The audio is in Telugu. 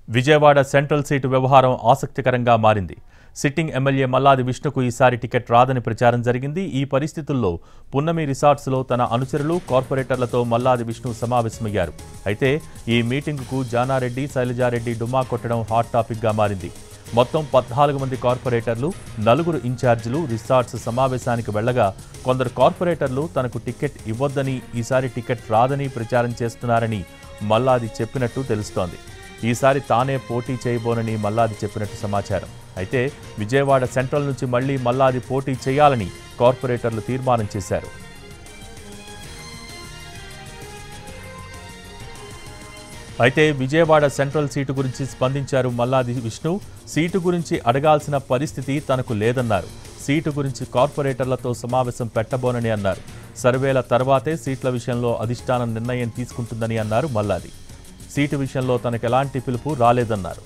విజయవాడ సెంట్రల్ సీటు వ్యవహారం ఆసక్తికరంగా మారింది. సిట్టింగ్ ఎమ్మెల్యే మల్లాది విష్ణుకు ఈసారి టికెట్ రాదని ప్రచారం జరిగింది. ఈ పరిస్థితుల్లో పున్నమి రిసార్ట్స్లో తన అనుచరులు, కార్పొరేటర్లతో మల్లాది విష్ణు సమావేశమయ్యారు. అయితే ఈ మీటింగుకు జానారెడ్డి, శైలజారెడ్డి డుమ్మా కొట్టడం హాట్ టాపిక్గా మారింది. మొత్తం 14 మంది కార్పొరేటర్లు, 4 ఇన్ఛార్జీలు రిసార్ట్స్ సమావేశానికి వెళ్లగా కొందరు కార్పొరేటర్లు తనకు టికెట్ ఇవ్వొద్దని, ఈసారి టికెట్ రాదని ప్రచారం చేస్తున్నారని మల్లాది చెప్పినట్టు తెలుస్తోంది. ఈసారి తానే పోటీ చేయబోనని మల్లాది చెప్పినట్టు సమాచారం. అయితే విజయవాడ సెంట్రల్ నుంచి మళ్లీ మల్లాది పోటీ చేయాలని కార్పొరేటర్లు తీర్మానం చేశారు. అయితే విజయవాడ సెంట్రల్ సీటు గురించి స్పందించారు మల్లాది విష్ణు. సీటు గురించి అడగాల్సిన పరిస్థితి తనకు లేదన్నారు. సీటు గురించి కార్పొరేటర్లతో సమావేశం పెట్టబోనని అన్నారు. సర్వేల తర్వాతే సీట్ల విషయంలో అధిష్టానం నిర్ణయం తీసుకుంటుందని అన్నారు మల్లాది. సీటు విషయంలో తనకు ఎలాంటి పిలుపు రాలేదన్నారు.